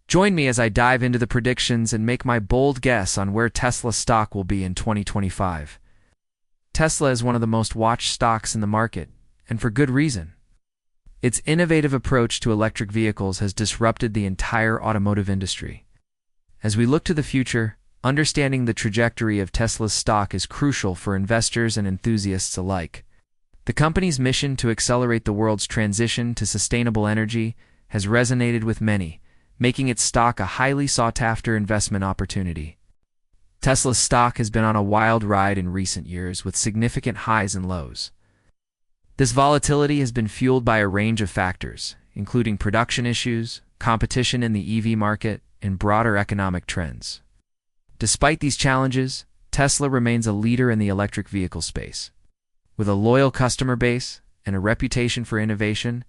Join me as I dive into the predictions and make my bold guess on where Tesla stock will be in 2025. Tesla is one of the most watched stocks in the market, and for good reason. Its innovative approach to electric vehicles has disrupted the entire automotive industry. As we look to the future, understanding the trajectory of Tesla's stock is crucial for investors and enthusiasts alike. The company's mission to accelerate the world's transition to sustainable energy has resonated with many, making its stock a highly sought-after investment opportunity. Tesla's stock has been on a wild ride in recent years with significant highs and lows. This volatility has been fueled by a range of factors, including production issues, competition in the EV market, and broader economic trends. Despite these challenges, Tesla remains a leader in the electric vehicle space. With a loyal customer base and a reputation for innovation,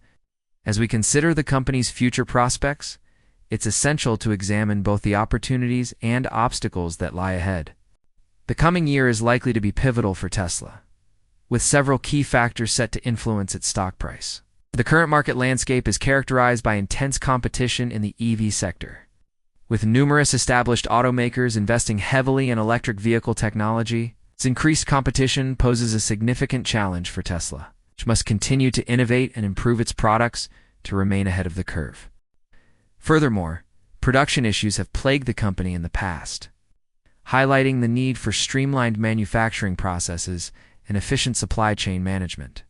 as we consider the company's future prospects, it's essential to examine both the opportunities and obstacles that lie ahead. The coming year is likely to be pivotal for Tesla, with several key factors set to influence its stock price. The current market landscape is characterized by intense competition in the EV sector. With numerous established automakers investing heavily in electric vehicle technology, its increased competition poses a significant challenge for Tesla, which must continue to innovate and improve its products to remain ahead of the curve. Furthermore, production issues have plagued the company in the past, highlighting the need for streamlined manufacturing processes and efficient supply chain management.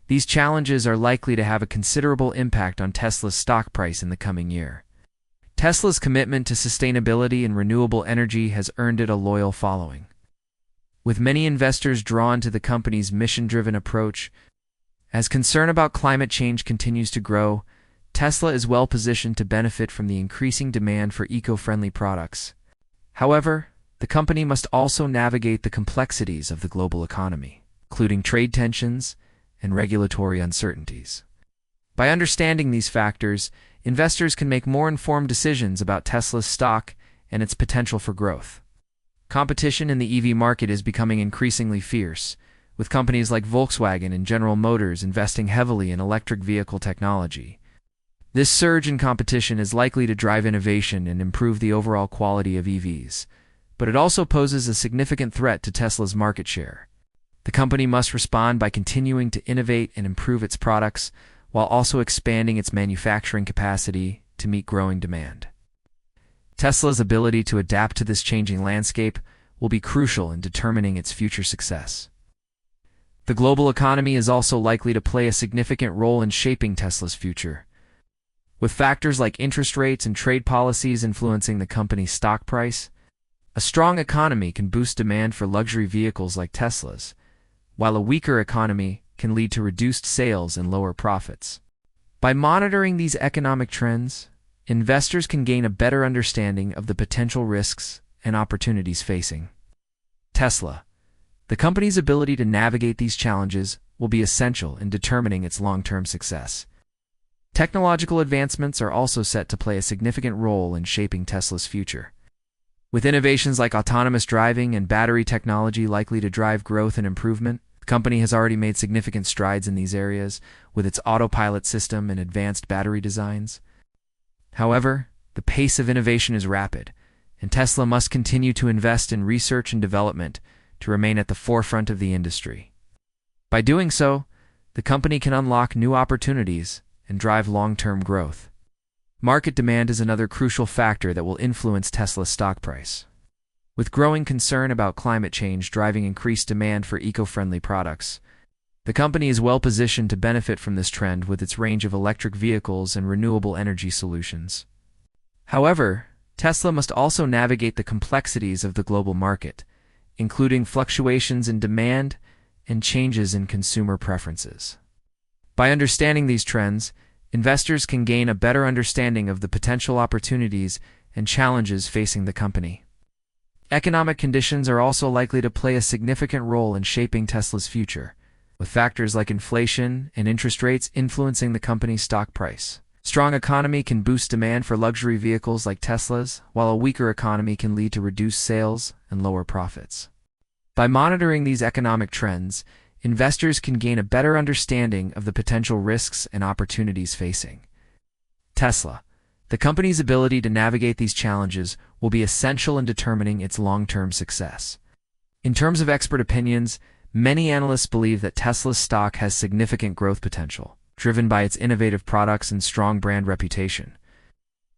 These challenges are likely to have a considerable impact on Tesla's stock price in the coming year. Tesla's commitment to sustainability and renewable energy has earned it a loyal following, with many investors drawn to the company's mission-driven approach. As concern about climate change continues to grow, Tesla is well positioned to benefit from the increasing demand for eco-friendly products. However, the company must also navigate the complexities of the global economy, including trade tensions and regulatory uncertainties. By understanding these factors, investors can make more informed decisions about Tesla's stock and its potential for growth. Competition in the EV market is becoming increasingly fierce, with companies like Volkswagen and General Motors investing heavily in electric vehicle technology. This surge in competition is likely to drive innovation and improve the overall quality of EVs, but it also poses a significant threat to Tesla's market share. The company must respond by continuing to innovate and improve its products, while also expanding its manufacturing capacity to meet growing demand. Tesla's ability to adapt to this changing landscape will be crucial in determining its future success. The global economy is also likely to play a significant role in shaping Tesla's future, with factors like interest rates and trade policies influencing the company's stock price. A strong economy can boost demand for luxury vehicles like Tesla's, while a weaker economy can lead to reduced sales and lower profits. By monitoring these economic trends, investors can gain a better understanding of the potential risks and opportunities facing Tesla. The company's ability to navigate these challenges will be essential in determining its long-term success. Technological advancements are also set to play a significant role in shaping Tesla's future, with innovations like autonomous driving and battery technology likely to drive growth and improvement. The company has already made significant strides in these areas with its autopilot system and advanced battery designs. However, the pace of innovation is rapid, and Tesla must continue to invest in research and development to remain at the forefront of the industry. By doing so, the company can unlock new opportunities and drive long-term growth. Market demand is another crucial factor that will influence Tesla's stock price. With growing concern about climate change driving increased demand for eco-friendly products, the company is well positioned to benefit from this trend with its range of electric vehicles and renewable energy solutions. However, Tesla must also navigate the complexities of the global market, including fluctuations in demand and changes in consumer preferences. By understanding these trends, investors can gain a better understanding of the potential opportunities and challenges facing the company. Economic conditions are also likely to play a significant role in shaping Tesla's future, with factors like inflation and interest rates influencing the company's stock price. A strong economy can boost demand for luxury vehicles like Tesla's, while a weaker economy can lead to reduced sales and lower profits. By monitoring these economic trends, investors can gain a better understanding of the potential risks and opportunities facing Tesla. The company's ability to navigate these challenges will be essential in determining its long-term success. In terms of expert opinions, many analysts believe that Tesla's stock has significant growth potential, driven by its innovative products and strong brand reputation.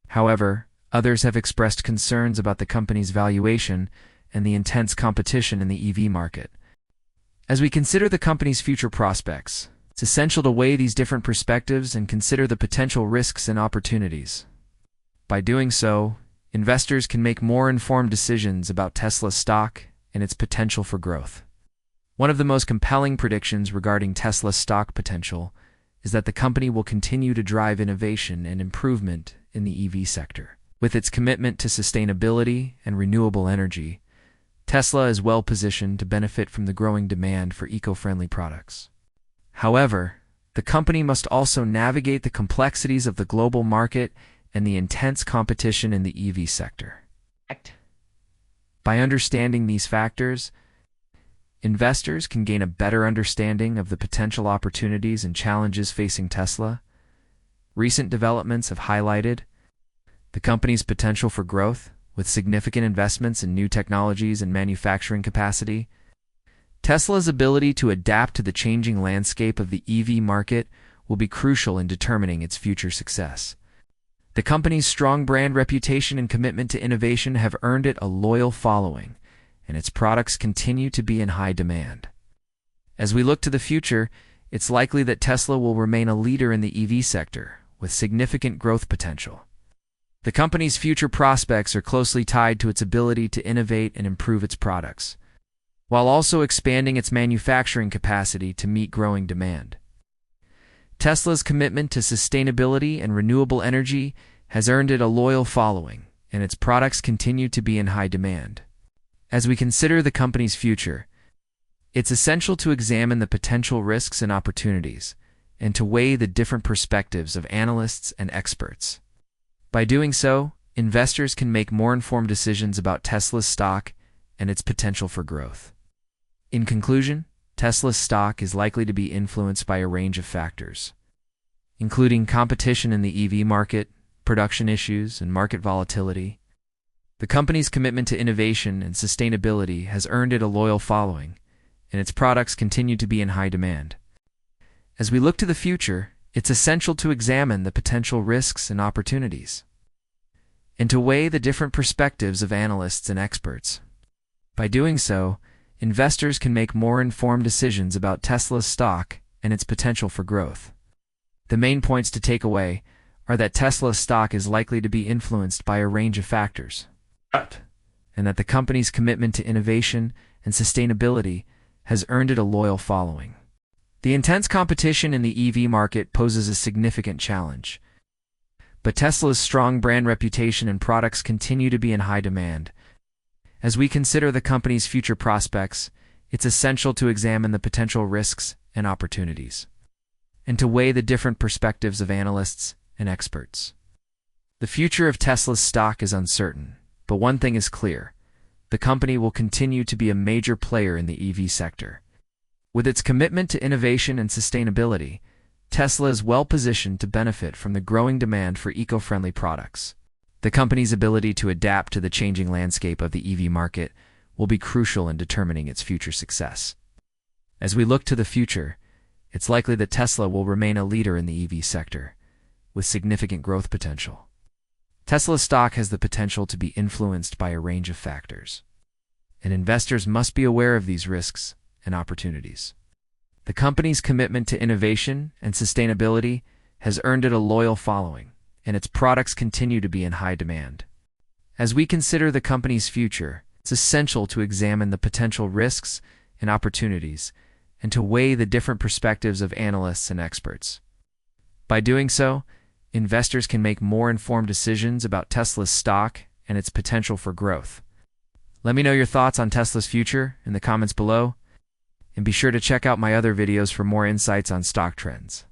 However, others have expressed concerns about the company's valuation and the intense competition in the EV market. As we consider the company's future prospects, it's essential to weigh these different perspectives and consider the potential risks and opportunities. By doing so, investors can make more informed decisions about Tesla's stock and its potential for growth. One of the most compelling predictions regarding Tesla's stock potential is that the company will continue to drive innovation and improvement in the EV sector. With its commitment to sustainability and renewable energy, Tesla is well positioned to benefit from the growing demand for eco-friendly products. However, the company must also navigate the complexities of the global market and the intense competition in the EV sector. By understanding these factors, investors can gain a better understanding of the potential opportunities and challenges facing Tesla. Recent developments have highlighted the company's potential for growth, with significant investments in new technologies and manufacturing capacity. Tesla's ability to adapt to the changing landscape of the EV market will be crucial in determining its future success. The company's strong brand reputation and commitment to innovation have earned it a loyal following, and its products continue to be in high demand. As we look to the future, it's likely that Tesla will remain a leader in the EV sector, with significant growth potential. The company's future prospects are closely tied to its ability to innovate and improve its products, while also expanding its manufacturing capacity to meet growing demand. Tesla's commitment to sustainability and renewable energy has earned it a loyal following, and its products continue to be in high demand. As we consider the company's future, it's essential to examine the potential risks and opportunities, and to weigh the different perspectives of analysts and experts. By doing so, investors can make more informed decisions about Tesla's stock and its potential for growth. In conclusion, Tesla's stock is likely to be influenced by a range of factors, including competition in the EV market, production issues, and market volatility. The company's commitment to innovation and sustainability has earned it a loyal following, and its products continue to be in high demand. As we look to the future, it's essential to examine the potential risks and opportunities, and to weigh the different perspectives of analysts and experts. By doing so, investors can make more informed decisions about Tesla's stock and its potential for growth. The main points to take away are that Tesla's stock is likely to be influenced by a range of factors, and that the company's commitment to innovation and sustainability has earned it a loyal following. The intense competition in the EV market poses a significant challenge, but Tesla's strong brand reputation and products continue to be in high demand. As we consider the company's future prospects, it's essential to examine the potential risks and opportunities, and to weigh the different perspectives of analysts and experts. The future of Tesla's stock is uncertain, but one thing is clear: the company will continue to be a major player in the EV sector. With its commitment to innovation and sustainability, Tesla is well positioned to benefit from the growing demand for eco-friendly products. The company's ability to adapt to the changing landscape of the EV market will be crucial in determining its future success. As we look to the future, it's likely that Tesla will remain a leader in the EV sector, with significant growth potential. Tesla's stock has the potential to be influenced by a range of factors, and investors must be aware of these risks and opportunities. The company's commitment to innovation and sustainability has earned it a loyal following, and its products continue to be in high demand. As we consider the company's future, it's essential to examine the potential risks and opportunities, and to weigh the different perspectives of analysts and experts. By doing so, investors can make more informed decisions about Tesla's stock and its potential for growth. Let me know your thoughts on Tesla's future in the comments below, and be sure to check out my other videos for more insights on stock trends.